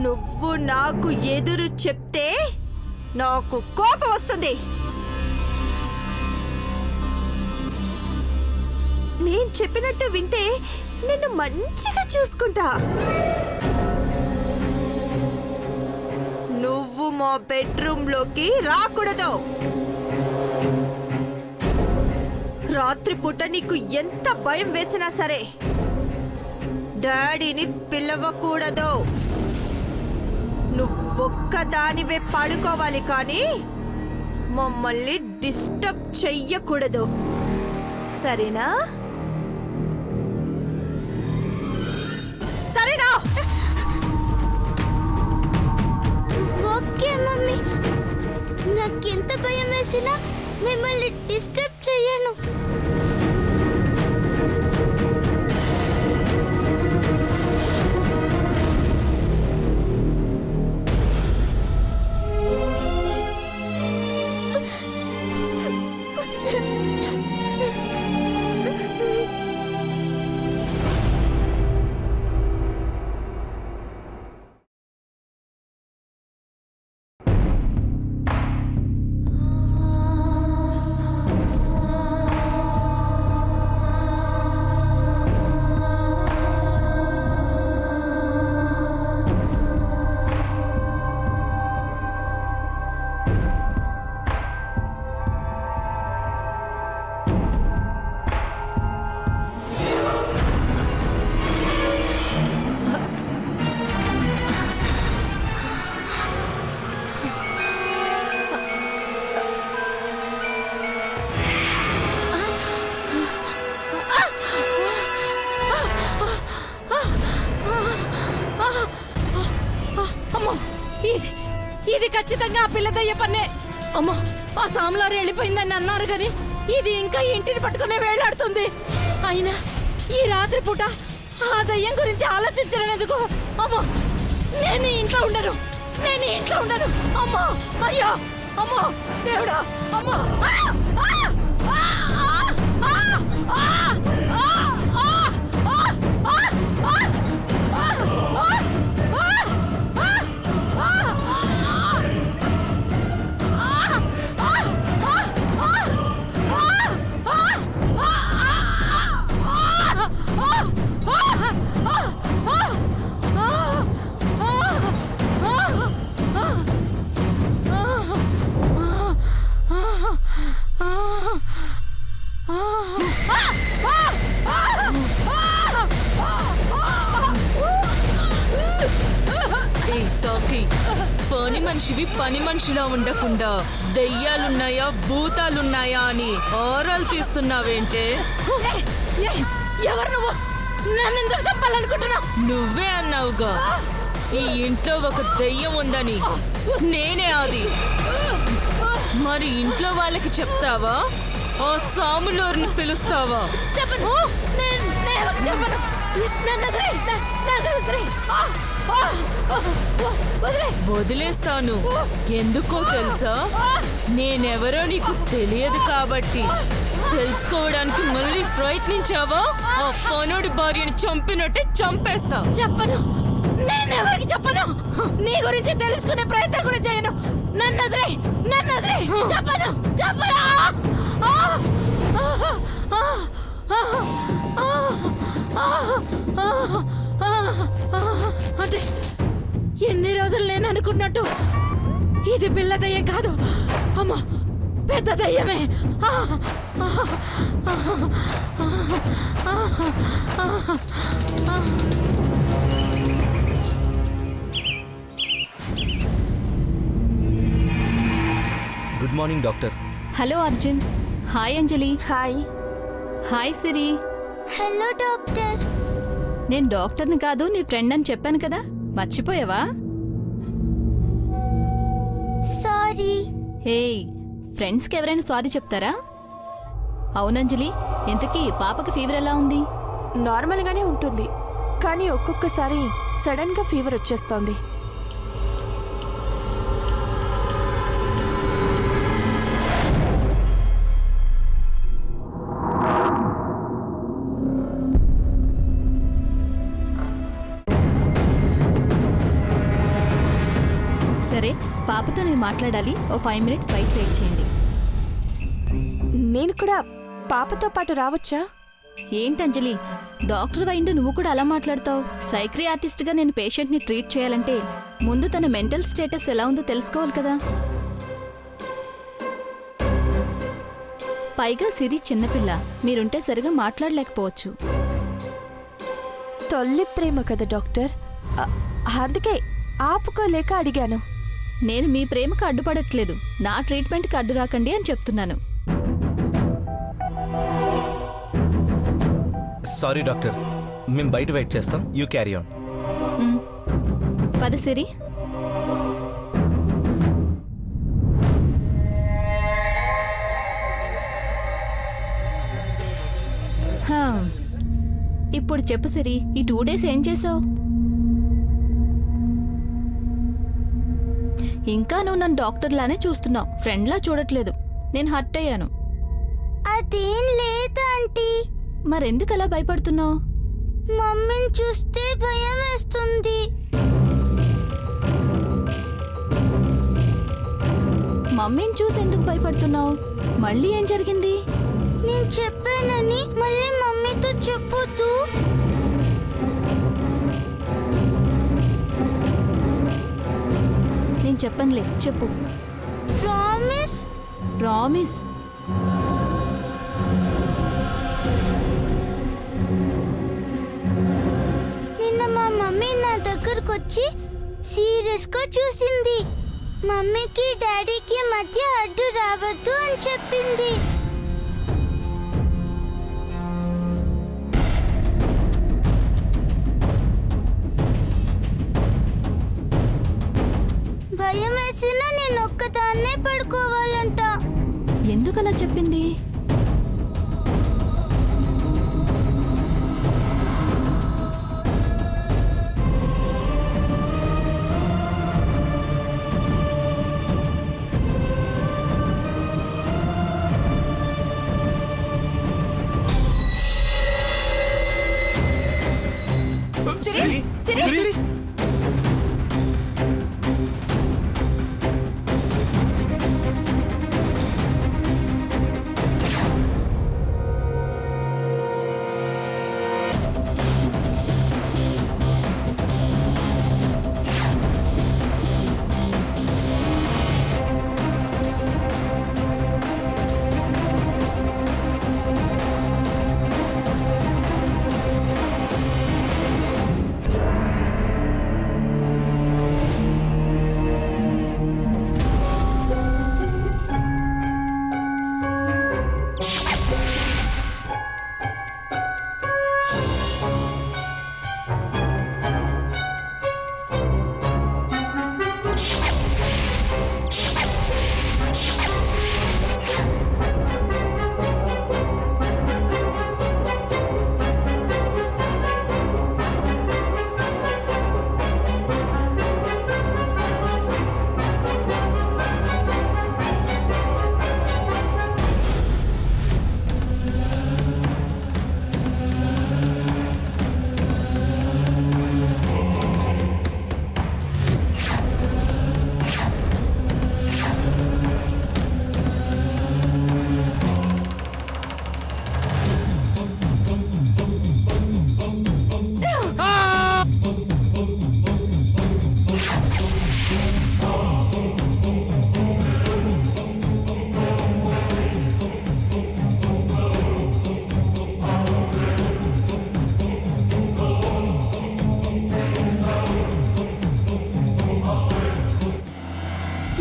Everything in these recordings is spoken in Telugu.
నువ్వు నాకు ఎదురు చెప్తే నాకు కోపం వస్తుంది. నేను చెప్పినట్టు వింటే నిన్ను మంచిగా చూసుకుంటా. నువ్వు మా బెడ్రూమ్లోకి రాకూడదు. రాత్రిపూట నీకు ఎంత భయం వేసినా సరే డాడీని పిలవకూడదు. నువ్వొక్కదానివే పడుకోవాలి, కానీ మమ్మల్ని డిస్టర్బ్ చెయ్యకూడదు. సరేనా? సరేనా? ఓకే మమ్మీ, నాకెంత భయం వేసినా మిమ్మల్ని డిస్టర్బ్ చెయ్యను. ఇది ఖచ్చితంగా ఆ పిల్లదయ్య పన్నే. అమ్మో, ఆ సామ్లారు వెళ్ళిపోయిందని అన్నారు గాని ఇది ఇంకా ఇంటిని పట్టుకునే వేళ్లాడుతుంది. అయినా ఈ రాత్రి పూట ఆ దయ్యం గురించి ఆలోచించడం ఎందుకు? అమ్మో, నేను ఇంట్లో ఉండను, నేను ఇంట్లో ఉండను. అమ్మో, అయ్యో, అమ్మో దేవుడా, అమ్మో. పని మనిషివి పని మనిషిలా ఉండకుండా దెయ్యాలున్నాయా భూతాలున్నాయా అని ఆరాలు తీస్తున్నావేంటే? ఎవరు నువ్వు? నన్ను ఎందుకు చంపాలనుకుంటున్నావు? నువ్వే అన్నావుగా ఈ ఇంట్లో ఒక దెయ్యం ఉందని. నేనే అది. మరి ఇంట్లో వాళ్ళకి చెప్తావా? ఆ సాములోర్ని పిలుస్తావా? చెప్పను, నేను చెప్పను. వదిలేస్తాను. ఎందుకో తెలుసా? నేనెవరో నీకు తెలియదు కాబట్టి. తెలుసుకోవడానికి మళ్ళీ ప్రయత్నించావా? ఆ పనుడి భార్యని చంపినట్టే చంపేస్తా. చెప్పను, నేనెవరికి చెప్పను. నీ గురించి తెలుసుకునే ప్రయత్నం కూడా చేయను. నన్ను వదిలే, నన్ను వదిలే. చెప్పను, చెప్పను. అంటే ఎన్ని రోజులు నేను అనుకున్నట్టు ఇది పిల్ల దయ్యం కాదు, అమ్మా పెద్ద దయ్యమే. Good morning doctor. Hello Arjun. Hi Anjali. Hi. Hi Siri. Hello doctor. నేను డాక్టర్ని కాదు, నీ ఫ్రెండ్ అని చెప్పాను కదా, మర్చిపోయావా? సారీ. హేయ్, ఫ్రెండ్స్కి ఎవరైనా సారీ చెప్తారా? అవునంజలి, ఇంతకీ పాపకి ఫీవర్ ఎలా ఉంది? నార్మల్గానే ఉంటుంది, కానీ ఒక్కొక్కసారి సడన్గా ఫీవర్ వచ్చేస్తోంది. సరే, పాపతో నేను మాట్లాడాలి. ఓ 5 మినిట్స్ బయట వెయిట్ చేయండి. నేను కూడా పాపతో పాటు రావచ్చా? ఏంటి అంజలి, డాక్టర్ వైండు నువ్వు కూడా అలా మాట్లాడతావు? సైక్రియాటిస్ట్గా నేను పేషెంట్ని ట్రీట్ చేయాలంటే ముందు తన మెంటల్ స్టేటస్ ఎలా ఉందో తెలుసుకోవాలి కదా. పైగా సిరి చిన్నపిల్ల, మీరుంటే సరిగా మాట్లాడలేకపోవచ్చు. తొల్లి ప్రేమ కదా డాక్టర్, అందుకే ఆపుకోలేక అడిగాను. నేను మీ ప్రేమకు అడ్డుపడట్లేదు, నా ట్రీట్మెంట్కి అడ్డు రాకండి అని చెప్తున్నాను. సారీ డాక్టర్, మేము బయట వెయిట్ చేస్తాం. You carry on. పద సిరి. హా, ఇప్పుడు చెప్పు సిరి, ఈ 2 డేస్ ఏం చేసావు? ఇంకా నువ్వు నన్ను డాక్టర్లానే చూస్తున్నావు, ఫ్రెండ్లా చూడట్లేదు. నేను హర్ట్ అయ్యాను. అదేం లేదు ఆంటీ. మరెందుకు అలా భయపడుతున్నావు? మమ్మీని చూస్తే భయం వేస్తుంది. మమ్మీని చూసి ఎందుకు భయపడుతున్నావు? మళ్ళీ ఏం జరిగింది? నేను చెప్పానని మళ్ళీ మమ్మీతో చెప్పొద్దు. నేను చెప్పనులే, చెప్పు. ప్రామిస్. ప్రామిస్. నిన్న మా మమ్మీ నా దగ్గరకు వచ్చి సీరియస్ గా చూసింది. మమ్మీకి డాడీకి మధ్య అడ్డు రావద్దు అని చెప్పింది. భయం వేసినా నేను ఒక్కదాన్నే పడుకోవాలంట. ఎందుకలా చెప్పింది?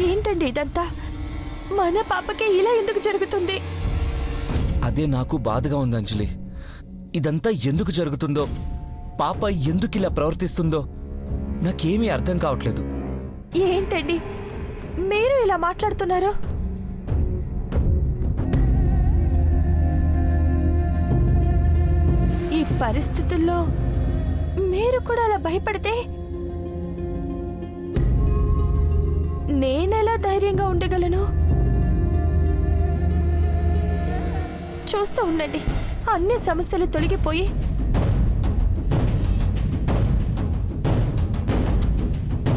ఏంటండి ఇదంతా? మన పాపకే ఇలా ఎందుకు జరుగుతుంది? అదే నాకు బాధగా ఉంది అంజలి. ఇదంతా ఎందుకు జరుగుతుందో, పాప ఎందుకు ఇలా ప్రవర్తిస్తుందో నాకేమీ అర్థం కావట్లేదు. ఏంటండి మీరు ఇలా మాట్లాడుతున్నారు? ఈ పరిస్థితుల్లో మీరు కూడా అలా భయపడితే నేనెలా ధైర్యంగా ఉండగలను? చూస్తూ ఉండండి, అన్ని సమస్యలు తొలగిపోయి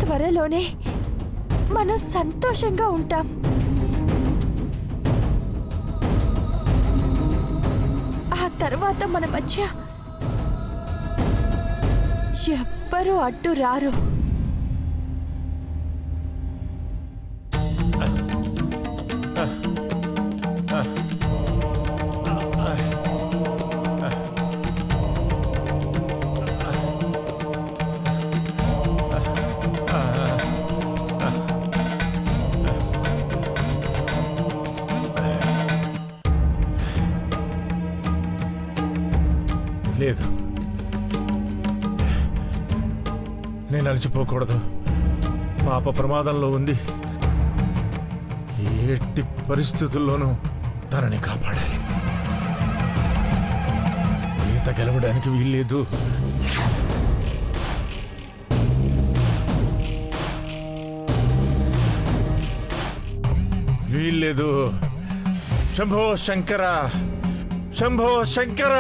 త్వరలోనే మనం సంతోషంగా ఉంటాం. ఆ తర్వాత మన మధ్య ఎవ్వరూ అడ్డు రారు. లేదు, నేను అలసిపోకూడదు. పాప ప్రమాదంలో ఉంది. ఎట్టి పరిస్థితుల్లోనూ తనని కాపాడాలి. ఈత గెలవడానికి వీల్లేదు. వీల్లేదు. శంభో శంకర, శంభో శంకర.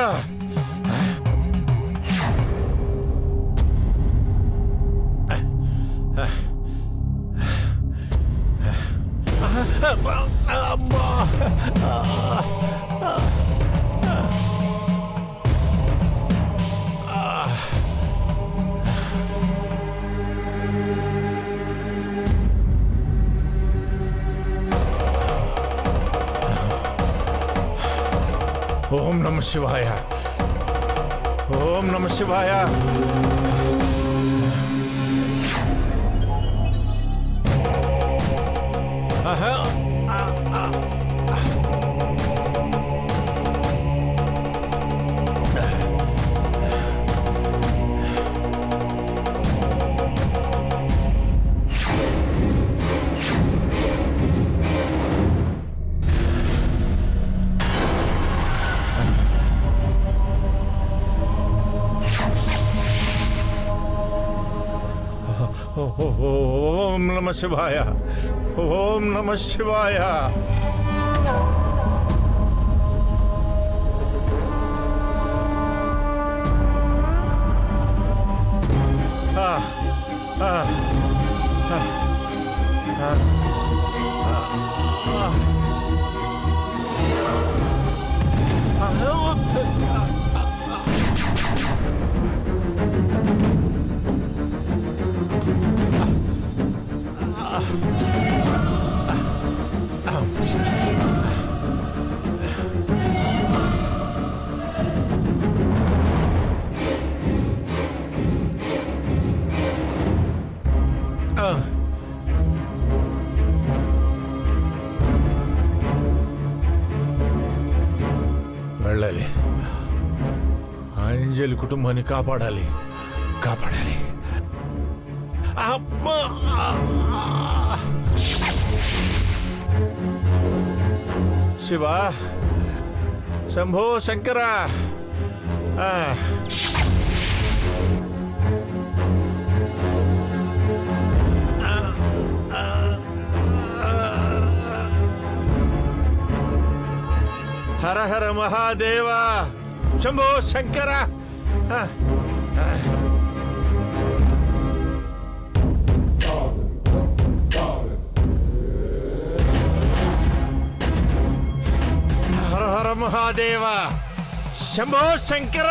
ఓం నమ శివాయ, ఓం నమ శివాయ. ఓం నమ శివాయ, ఓం నమ శివాయ. వెళ్ళాలి. అంజలి కుటుంబాన్ని కాపాడాలి, కాపాడాలి. అమ్మా! శివ, శంభో శంకర. హర హర మహాదేవ, శంభో శంకర. హర హర మహాదేవ, శంభో శంకర.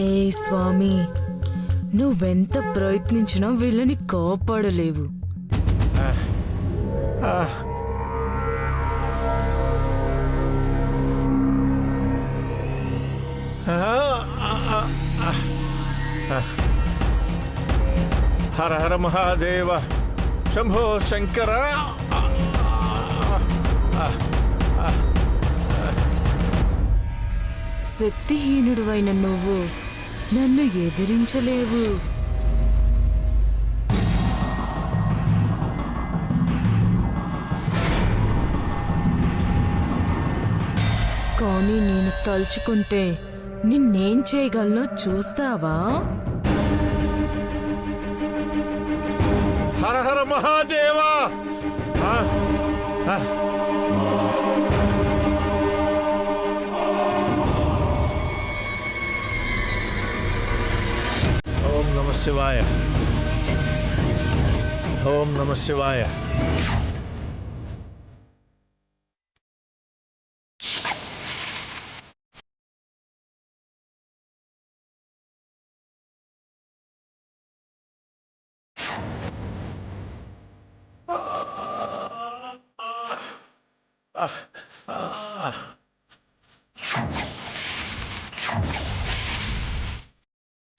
ఏ స్వామి, నువ్వెంత ప్రయత్నించినా వీళ్ళని కాపాడలేవు. హర హర మహాదేవ, శంభో శంకర. శక్తిహీనుడువైన నువ్వు నన్ను ఎదిరించలేవు. కానీ నేను తలుచుకుంటే నిన్నేం చేయగలనో చూస్తావా? హర హర మహాదేవ. శివాయ. ఓం నమ శివాయ.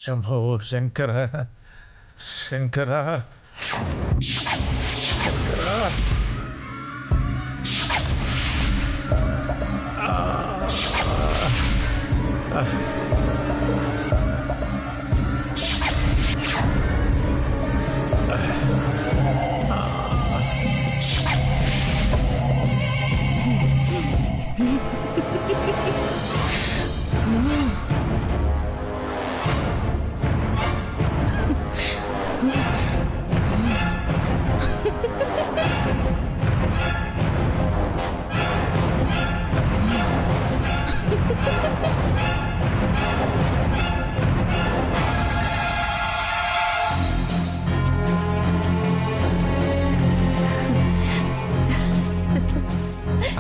శంభో శంకర శంకర శంకర.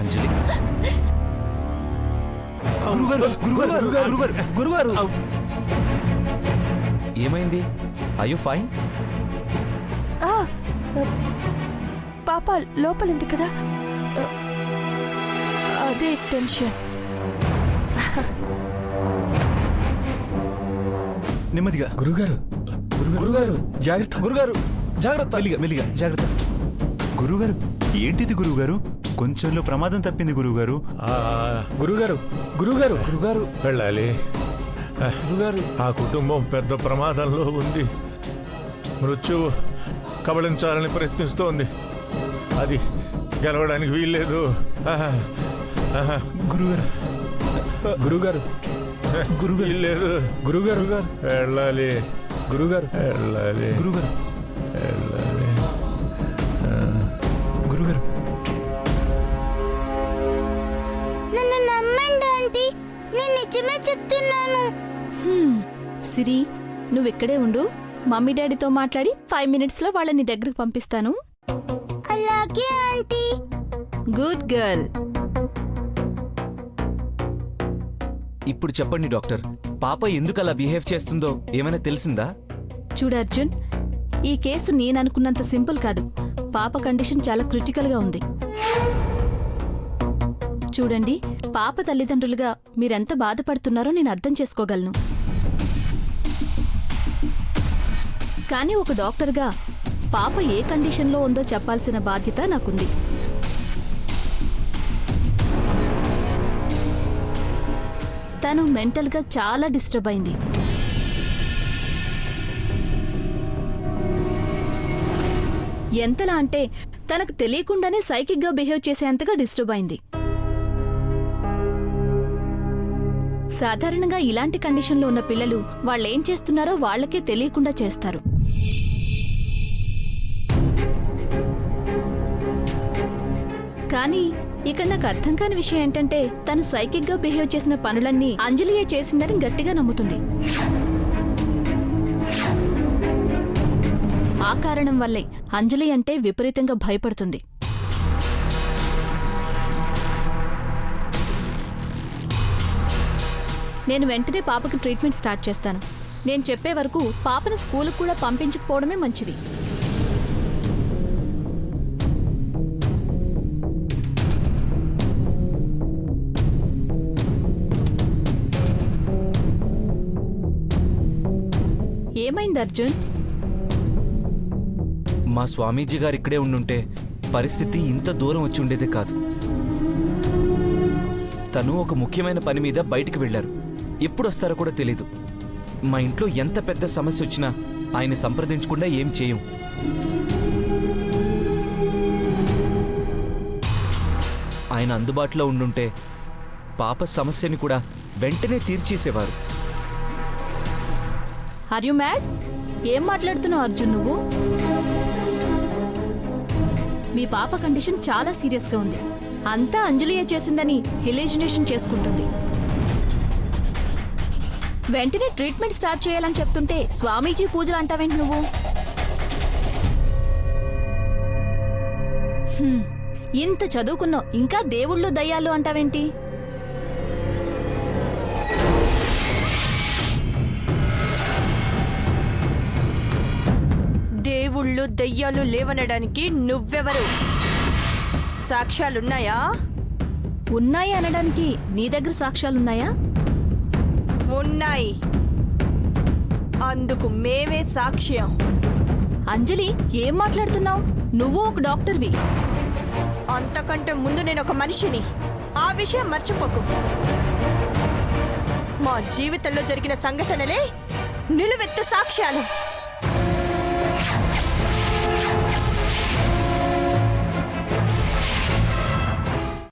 అంజలి గురుగారు ఏమైంది? I you fine? ఆ, పాప లోపలింది కదా, అదే టెన్షన్. నెమ్మదిగా గురుగారు గురుగారు జాగ్రత్త గురుగారు జాగ్రత్త మెల్లిగా జాగ్రత్త. గురుగారు ఏంటిది గురుగారు? కొంచెంలో ప్రమాదం తప్పింది గురుగారు. గురుగారు గురుగారు గురుగారు వెళ్ళాలి. గురుగారు ఆ కుటుంబం పెద్ద ప్రమాదంలో ఉంది. మృత్యువు కబళించాలని ప్రయత్నిస్తోంది. అది గెలవడానికి వీల్లేదు. గురుగారు గురుగారు గురుగారు వీల్లేదు. గురుగారు వెళ్ళాలి. గురుగారు వెళ్ళాలి. గురుగారు వెళ్ళాలి. గురుగారు నన్ను నమ్మండి ఆంటీ, నేను నిజమే చెప్తున్నాను. సిరి, నువ్విక్కడే ఉండు. మమ్మీ డాడీతో మాట్లాడి 5 minutesలో వాళ్ళని దగ్గరకు పంపిస్తాను. అలాగే ఆంటీ. Good girl. ఇప్పుడు చెప్పండి డాక్టర్, పాప ఎందుకు అలా బిహేవ్ చేస్తుందో ఏమైనా తెలిసిందా? చూడు అర్జున్, ఈ కేసు నేననుకున్నంత సింపుల్ కాదు. పాప కండిషన్ చాలా క్రిటికల్గా ఉంది. చూడండి, పాప తల్లిదండ్రులుగా మీరెంత బాధపడుతున్నారో నేను అర్థం చేసుకోగలను. కానీ ఒక డాక్టర్గా పాప ఏ కండిషన్లో ఉందో చెప్పాల్సిన బాధ్యత నాకుంది. తను మెంటల్గా చాలా డిస్టర్బ్ అయింది. ఎంతలా అంటే తనకు తెలియకుండానే సైకిక్గా బిహేవ్ చేసేంతగా డిస్టర్బ్ అయింది. సాధారణంగా ఇలాంటి కండిషన్లో ఉన్న పిల్లలు వాళ్ళేం చేస్తున్నారో వాళ్ళకే తెలియకుండా చేస్తారు. కానీ ఇక్కడ నాకు అర్థం కాని విషయం ఏంటంటే, తను సైకిక్గా బిహేవ్ చేసిన పనులన్నీ అంజలియే చేసిందని గట్టిగా నమ్ముతుంది. ఆ కారణం వల్లే అంజలి అంటే విపరీతంగా భయపడుతుంది. నేను వెంటనే పాపకి ట్రీట్మెంట్ స్టార్ట్ చేస్తాను. నేను చెప్పే వరకు పాపని స్కూలుకు కూడా పంపించకపోవడమే మంచిది. ఏమైంది అర్జున్? మా స్వామీజీ గారు ఇక్కడే ఉండుంటే పరిస్థితి ఇంత దూరం వచ్చి ఉండేదే కాదు. తను ఒక ముఖ్యమైన పని మీద బయటికి వెళ్లారు. ఎప్పుడు వస్తారో కూడా తెలీదు. మా ఇంట్లో ఎంత పెద్ద సమస్య వచ్చినా ఆయన సంప్రదించకుండా ఏం చేయం. ఆయన అందుబాటులో ఉండుంటే పాప సమస్యని కూడా వెంటనే తీర్చేసేవారు. Are you mad? ఏం మాట్లాడుతున్నావు అర్జున్ నువ్వు? మీ పాప కండిషన్ చాలా సీరియస్గా ఉంది. అంతా అంజలియే చేసిందని హిలేజినేషన్ చేసుకుంటుంది. వెంటనే ట్రీట్మెంట్ స్టార్ట్ చేయాలని చెప్తుంటే స్వామీజీ పూజలు అంటావేంటి నువ్వు? ఇంత చదువుకున్నావు, ఇంకా దేవుళ్ళు దయ్యాలు అంటావేంటి? దేవుళ్ళు దెయ్యాలు లేవనడానికి నువ్వెవరు? సాక్ష్యాలున్నాయా? ఉన్నాయి అనడానికి నీ దగ్గర సాక్ష్యాలున్నాయా? ఉన్నాయి. అందుకు మేమే సాక్ష్యం. అంజలి, ఏం మాట్లాడుతున్నావు? నువ్వు ఒక డాక్టర్వి. అంతకంటే ముందు నేను ఒక మనిషిని. ఆ విషయం మర్చిపోకు. మా జీవితంలో జరిగిన సంఘటనలే నిలువెత్తు సాక్ష్యాలు.